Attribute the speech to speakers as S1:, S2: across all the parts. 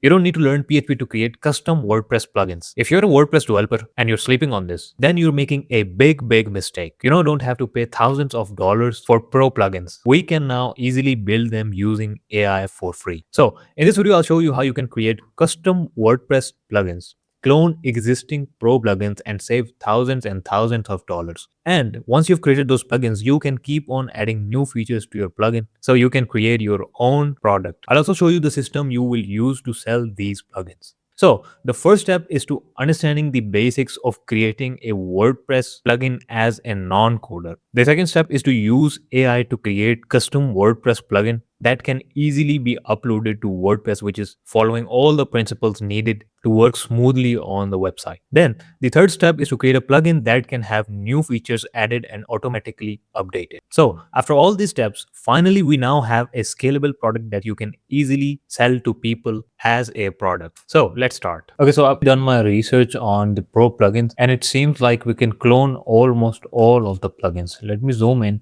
S1: You don't need to learn PHP to create custom WordPress plugins. If you're a WordPress developer and you're sleeping on this, then you're making a big mistake. You don't have to pay thousands of dollars for pro plugins. We can now easily build them using AI for free. So in this video, I'll show you how you can create custom WordPress plugins, clone existing pro plugins, and save thousands and thousands of dollars. And once you've created those plugins, you can keep on adding new features to your plugin so you can create your own product. I'll also show you the system you will use to sell these plugins. So the first step is to understanding the basics of creating a WordPress plugin as a non-coder. The second step is to use AI to create custom WordPress plugin that can easily be uploaded to WordPress, which is following all the principles needed to work smoothly on the website. Then the third step is to create a plugin that can have new features added and automatically updated. So after all these steps, finally we now have a scalable product that you can easily sell to people as a product. So let's start. Okay, so I've done my research on the pro plugins and it seems like we can clone almost all of the plugins. Let me zoom in.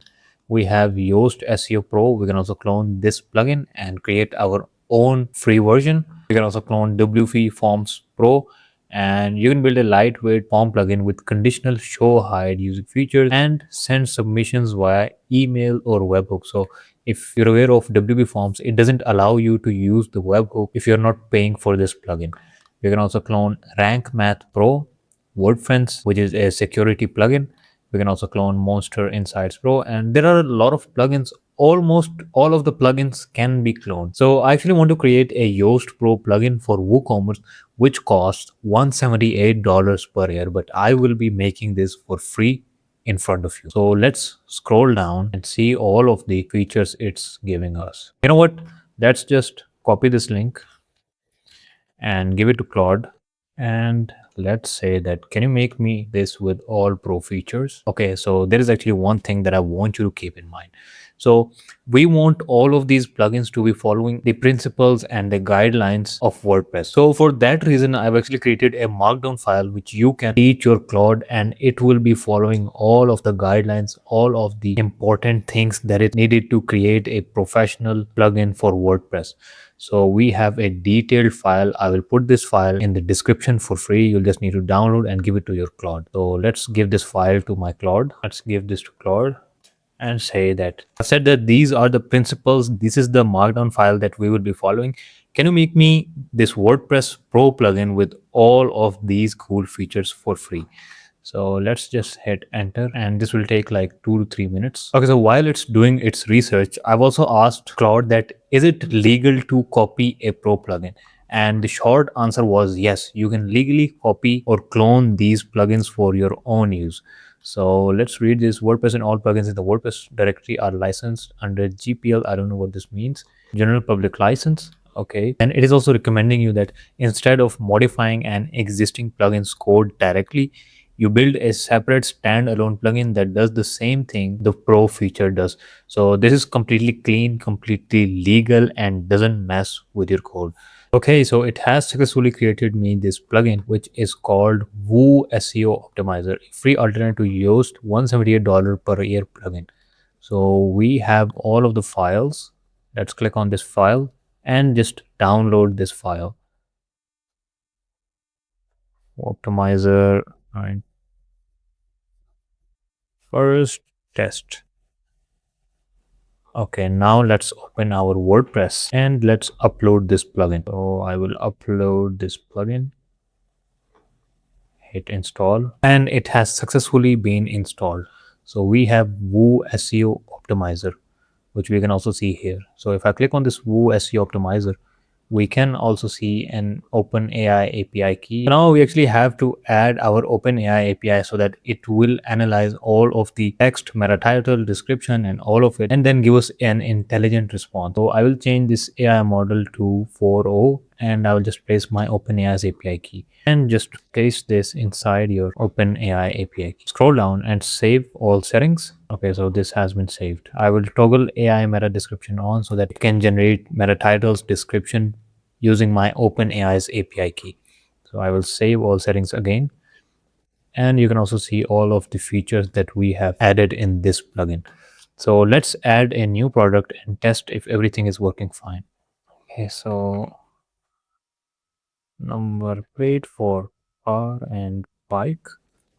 S1: We have Yoast SEO Pro. We can also clone this plugin and create our own free version. You can also clone WP Forms Pro, and you can build a lightweight form plugin with conditional show hide using features and send submissions via email or webhook. So if you're aware of WP Forms, it doesn't allow you to use the webhook if you're not paying for this plugin. You can also clone Rank Math Pro, WordFence, which is a security plugin. We can also clone Monster Insights Pro, and there are a lot of plugins. Almost all of the plugins can be cloned. So I actually want to create a Yoast Pro plugin for WooCommerce, which costs $178 per year, but I will be making this for free in front of you. So let's scroll down and see all of the features it's giving us. You know what? Let's just copy this link and give it to Claude. And let's say that, can you make me this with all pro features? Okay, so there is actually one thing that I want you to keep in mind. So we want all of these plugins to be following the principles and the guidelines of WordPress. So for that reason, I've actually created a markdown file which you can teach your Claude, and it will be following all of the guidelines, all of the important things that it needed to create a professional plugin for WordPress. So we have a detailed file. I will put this file in the description for free. You'll just need to download and give it to your Claude. So let's give this file to my Claude. Let's give this to Claude and say that I've said that these are the principles. This is the markdown file that we will be following. Can you make me this WordPress Pro plugin with all of these cool features for free? So let's just hit enter, and this will take like 2 to 3 minutes. Okay, so while it's doing its research, I've also asked Claude that is it legal to copy a pro plugin? And the short answer was yes, you can legally copy or clone these plugins for your own use. So let's read this. WordPress and all plugins in the WordPress directory are licensed under GPL. I don't know what this means. General public license. Okay. And it is also recommending you that instead of modifying an existing plugin's code directly, you build a separate standalone plugin that does the same thing the pro feature does. So this is completely clean, completely legal, and doesn't mess with your code. Okay, so it has successfully created me this plugin which is called Woo SEO Optimizer, a free alternative to Yoast $178 per year plugin. So we have all of the files. Let's click on this file and just download this file. Optimizer, right? First test. Okay, now let's open our WordPress and let's upload this plugin. So I will upload this plugin, hit install, and it has successfully been installed. So we have Woo SEO Optimizer, which we can also see here. So if I click on this Woo SEO Optimizer, we can also see an OpenAI API key. Now we actually have to add our OpenAI API so that it will analyze all of the text, meta title, description, and all of it, and then give us an intelligent response. So I will change this AI model to 4.0, and I will just place my OpenAI's API key and just paste this inside your OpenAI API key. Scroll down and save all settings. Okay, so this has been saved. I will toggle AI meta description on so that it can generate meta titles description using my OpenAI's API key. So I will save all settings again. And you can also see all of the features that we have added in this plugin. So let's add a new product and test if everything is working fine. Okay, so number plate for car and bike.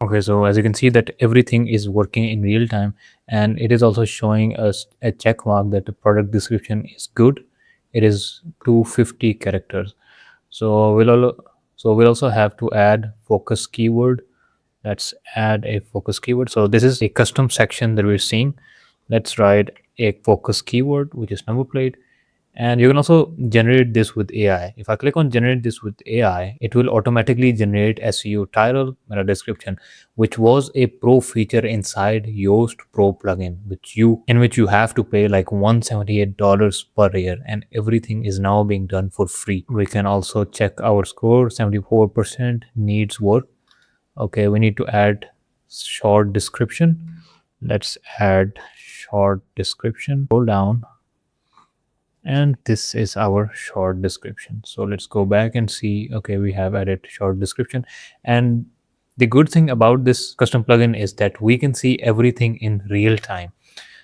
S1: Okay, so as you can see that everything is working in real time, and it is also showing us a check mark that the product description is good. It is 250 characters. So we'll also have to add focus keyword. Let's add a focus keyword. So this is a custom section that we're seeing. Let's write a focus keyword, which is number plate. And you can also generate this with AI. If I click on generate this with AI, it will automatically generate SEO title, meta description, which was a pro feature inside Yoast Pro plugin, which you have to pay like $178 per year, and everything is now being done for free. We can also check our score. 74% needs work. Okay, we need to add short description. Let's add short description. Scroll down, and this is our short description. So let's go back and see. Okay, we have added short description, and the good thing about this custom plugin is that we can see everything in real time.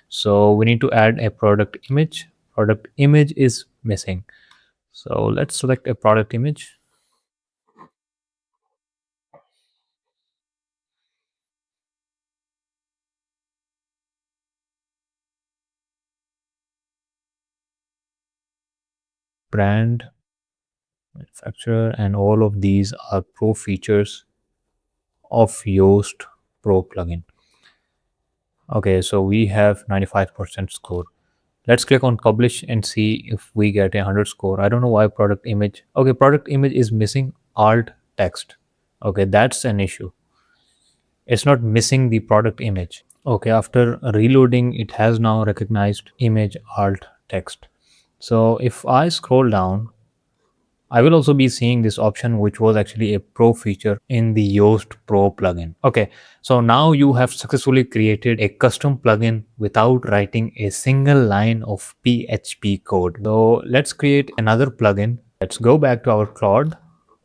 S1: So we need to add a product image. Product image is missing, so let's select a product image. Brand, manufacturer, and all of these are pro features of Yoast Pro plugin. Okay, so we have 95% score. Let's click on publish and see if we get a 100 score. I don't know why product image. Okay, product image is missing alt text. Okay, that's an issue. It's not missing the product image. Okay, after reloading, it has now recognized image alt text. So if I scroll down, I will also be seeing this option, which was actually a pro feature in the Yoast Pro plugin. Okay, so now you have successfully created a custom plugin without writing a single line of PHP code. So let's create another plugin. Let's go back to our Claude.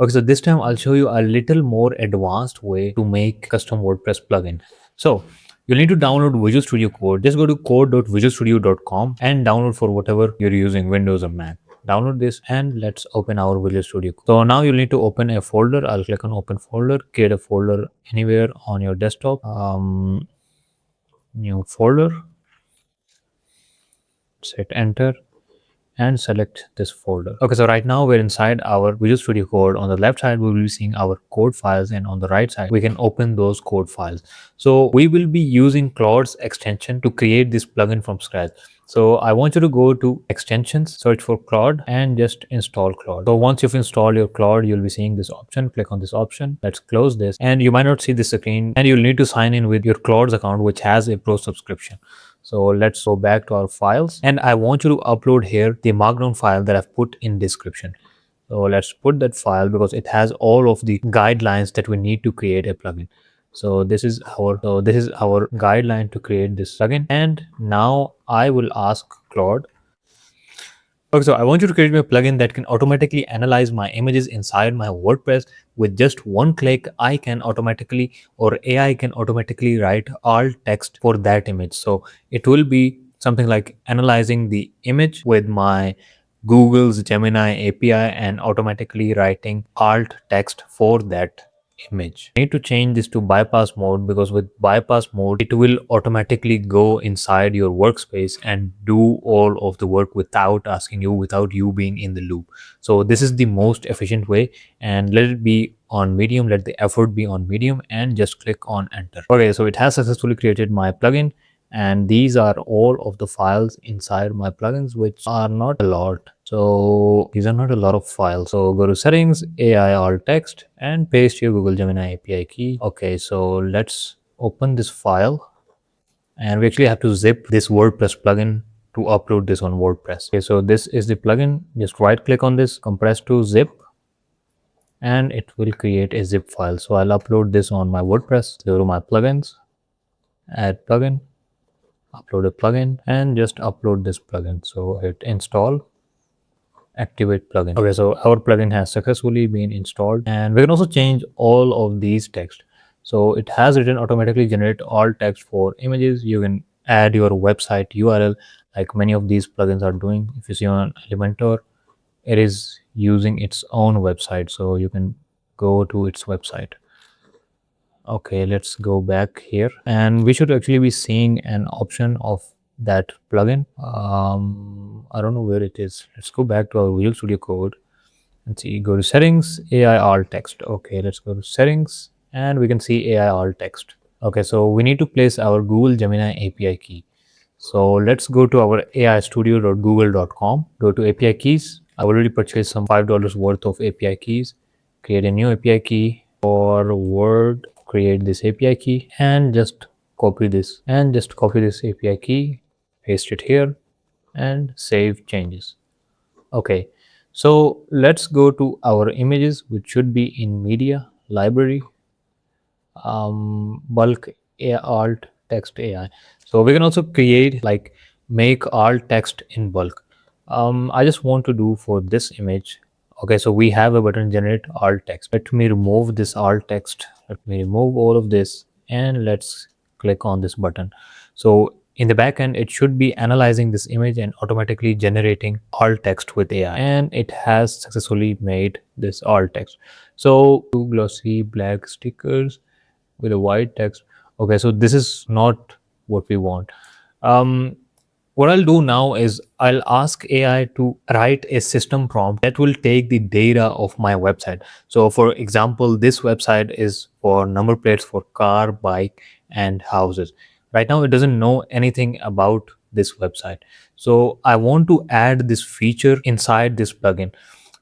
S1: Okay, so this time I'll show you a little more advanced way to make custom WordPress plugin. So you'll need to download Visual Studio Code. Just go to code.visualstudio.com and download for whatever you're using, Windows or Mac. Download this and let's open our Visual Studio Code. So now you'll need to open a folder. I'll click on open folder, create a folder anywhere on your desktop. New folder, set enter, and select this folder. Okay, so right now we're inside our Visual Studio Code. On the left side, we will be seeing our code files, and on the right side, we can open those code files. So we will be using Claude's extension to create this plugin from scratch. So I want you to go to extensions, search for Claude, and just install Claude. So once you've installed your Claude, you'll be seeing this option. Click on this option. Let's close this, and you might not see this screen, and you'll need to sign in with your Claude's account, which has a pro subscription. So let's go back to our files, and I want you to upload here the markdown file that I've put in description. So let's put that file because it has all of the guidelines that we need to create a plugin. So this is our guideline to create this plugin. And now I will ask Claude. Okay, so I want you to create me a plugin that can automatically analyze my images inside my WordPress. With just one click, I can automatically, or AI can automatically write alt text for that image. So it will be something like analyzing the image with my Google's Gemini API and automatically writing alt text for that image. I need to change this to bypass mode because with bypass mode, it will automatically go inside your workspace and do all of the work without you being in the loop. So this is the most efficient way, and let it be on medium, let the effort be on medium, and just click on enter. Okay, so it has successfully created my plugin, and these are all of the files inside my plugins, which are not a lot. So these are not a lot of files. So go to settings, AI alt text, and paste your Google Gemini API key. Okay, so let's open this file, and we actually have to zip this WordPress plugin to upload this on WordPress. Okay, so this is the plugin. Just right click on this, compress to zip, and it will create a zip file. So I'll upload this on my WordPress. Go to my plugins, add plugin, upload a plugin, and just upload this plugin. So hit install, activate plugin. Okay, so our plugin has successfully been installed, and we can also change all of these text. So it has written automatically generate all text for images. You can add your website URL like many of these plugins are doing. If you see on Elementor, it is using its own website. So you can go to its website. Okay, let's go back here, and we should actually be seeing an option of that plugin. I don't know where it is. Let's go back to our Visual Studio Code and see. Go to settings, AI alt text. Okay, let's go to settings, and we can see AI alt text. Okay, so we need to place our Google Gemini API key. So let's go to our aistudio.google.com. Go to API keys. I already purchased some $5 worth of API keys. Create a new API key for Word. Create this API key and just copy this API key, paste it here, and save changes. Okay, so let's go to our images, which should be in media library, bulk alt text AI. So we can also create like make alt text in bulk. I just want to do for this image. Okay, so we have a button generate alt text. Let me remove this alt text. Let me remove all of this and let's click on this button. So in the backend, it should be analyzing this image and automatically generating alt text with AI. And it has successfully made this alt text. So two glossy black stickers with a white text. Okay, so this is not what we want. Um, what I'll do now is I'll ask AI to write a system prompt that will take the data of my website. So, for example, this website is for number plates for car, bike, and houses. Right now, it doesn't know anything about this website. So, I want to add this feature inside this plugin.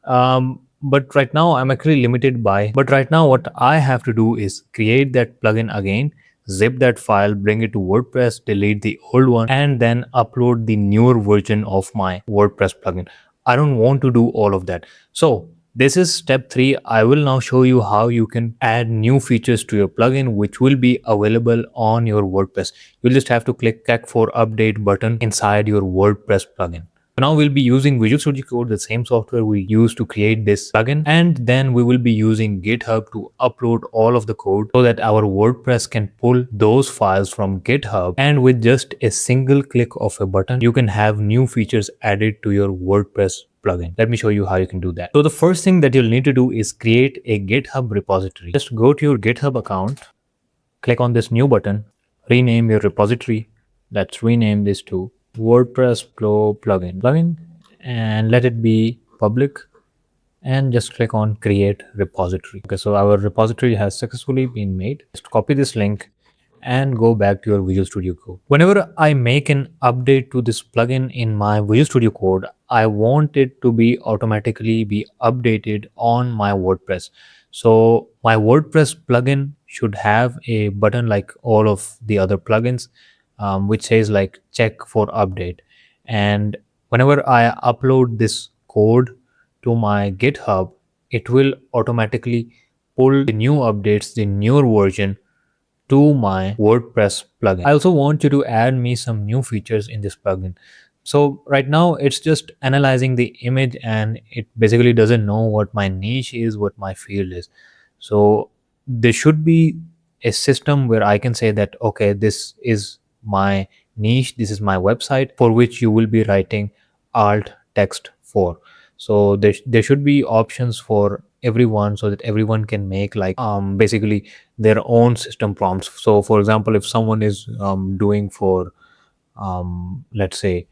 S1: But right now I'm actually limited by, but right now what I have to do is create that plugin again, zip that file, bring it to WordPress, delete the old one, and then upload the newer version of my WordPress plugin. I don't want to do all of that. So this is step 3. I will now show you how you can add new features to your plugin, which will be available on your WordPress. You'll just have to click check for update button inside your WordPress plugin. Now we'll be using Visual Studio Code, the same software we use to create this plugin, and then we will be using GitHub to upload all of the code so that our WordPress can pull those files from GitHub, and with just a single click of a button, you can have new features added to your WordPress plugin. Let me show you how you can do that. So the first thing that you'll need to do is create a GitHub repository. Just go to your GitHub account, click on this new button, rename your repository. Let's rename this to WordPress Pro plugin, and let it be public, and just click on create repository. Okay, so our repository has successfully been made. Just copy this link and go back to your Visual Studio Code. Whenever I make an update to this plugin in my Visual Studio Code, I want it to be automatically be updated on my WordPress. So my WordPress plugin should have a button like all of the other plugins, which says like check for update. And whenever I upload this code to my GitHub, it will automatically pull the new updates, the newer version to my WordPress plugin. I also want you to add me some new features in this plugin. So right now it's just analyzing the image and it basically doesn't know what my niche is, what my field is. So there should be a system where I can say that, okay, this is my niche, this is my website for which you will be writing alt text for. So there should be options for everyone so that everyone can make like basically their own system prompts. So for example, if someone is doing for let's say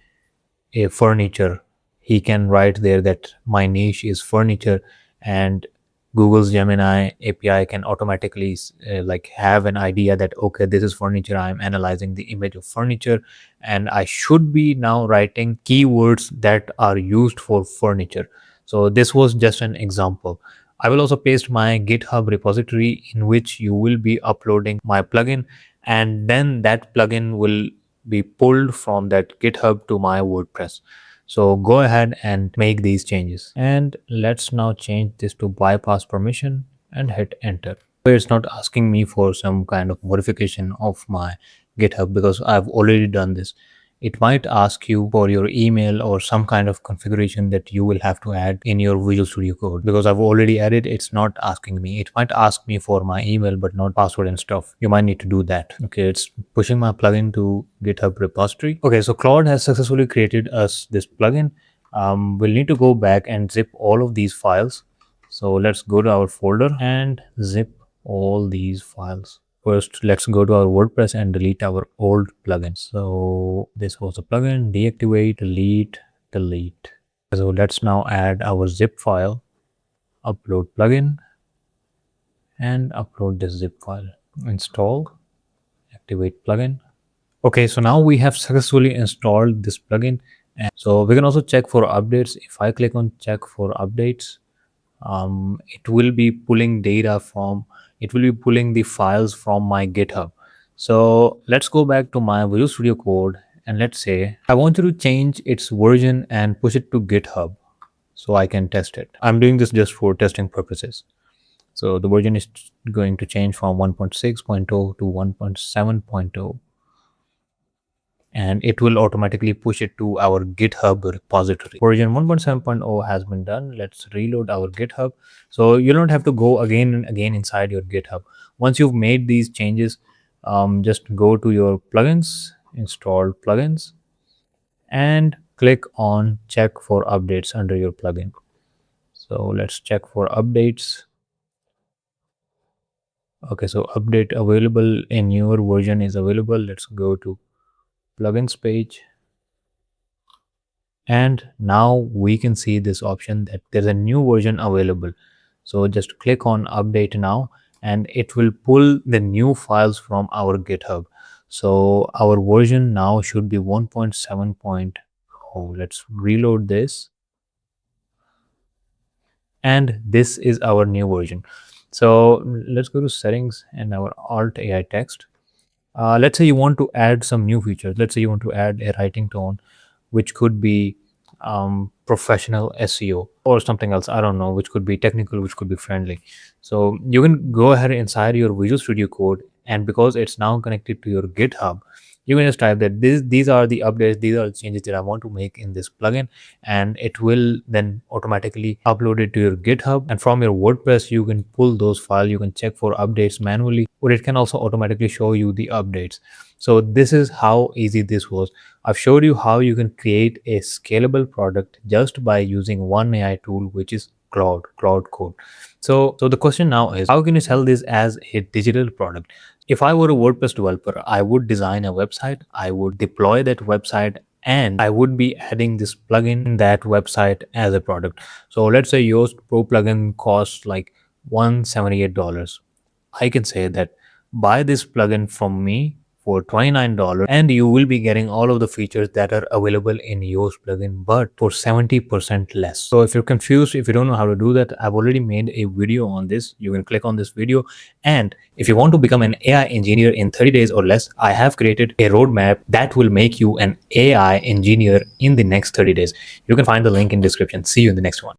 S1: a furniture, he can write there that my niche is furniture, and Google's Gemini API can automatically like have an idea that, okay, this is furniture, I'm analyzing the image of furniture, and I should be now writing keywords that are used for furniture. So this was just an example. I will also paste my GitHub repository in which you will be uploading my plugin, and then that plugin will be pulled from that GitHub to my WordPress. So go ahead and make these changes. And let's now change this to bypass permission and hit enter. It's not asking me for some kind of modification of my GitHub because I've already done this. It might ask you for your email or some kind of configuration that you will have to add in your Visual Studio Code. Because I've already added, it's not asking me. It might ask me for my email, but not password and stuff. You might need to do that. Okay, it's pushing my plugin to GitHub repository. Okay, so Claude has successfully created us this plugin. we'll need to go back and zip all of these files. So let's go to our folder and zip all these files. First, let's go to our WordPress and delete our old plugin. So this was a plugin, deactivate, delete, delete. So let's now add our zip file, upload plugin, and upload this zip file. Install, activate plugin. Okay, so now we have successfully installed this plugin. And so we can also check for updates. If I click on check for updates, it will be pulling data from, it will be pulling the files from my GitHub. So let's go back to my Visual Studio Code and let's say I want you to change its version and push it to GitHub so I can test it. I'm doing this just for testing purposes. So the version is going to change from 1.6.0 to 1.7.0, and it will automatically push it to our GitHub repository. Version 1.7.0 has been done. Let's reload our GitHub. So you don't have to go again and again inside your GitHub. Once you've made these changes, just go to your plugins, install plugins, and click on check for updates under your plugin. So let's check for updates. Okay, so update available in your version is available. Let's go to plugins page, and now we can see this option that there's a new version available. So just click on update now and it will pull the new files from our GitHub. So our version now should be 1.7.0. Let's reload this, and this is our new version. So let's go to settings and our alt AI text. Let's say you want to add some new features. Let's say you want to add a writing tone, which could be professional SEO or something else. I don't know, which could be technical, which could be friendly. So you can go ahead inside your Visual Studio Code, and because it's now connected to your GitHub, you can just type that these are the updates, these are the changes that I want to make in this plugin, and it will then automatically upload it to your GitHub. And from your WordPress, you can pull those files, you can check for updates manually, or it can also automatically show you the updates. So this is how easy this was. I've showed you how you can create a scalable product just by using one AI tool, which is Claude Code. So the question now is, how can you sell this as a digital product? If I were a WordPress developer, I would design a website, I would deploy that website, and I would be adding this plugin in that website as a product. So let's say Yoast Pro plugin costs like $178. I can say that buy this plugin from me for $29, and you will be getting all of the features that are available in Yoast plugin, but for 70% less. So if you're confused, if you don't know how to do that, I've already made a video on this. You can click on this video. And if you want to become an AI engineer in 30 days or less, I have created a roadmap that will make you an AI engineer in the next 30 days. You can find the link in description. See you in the next one.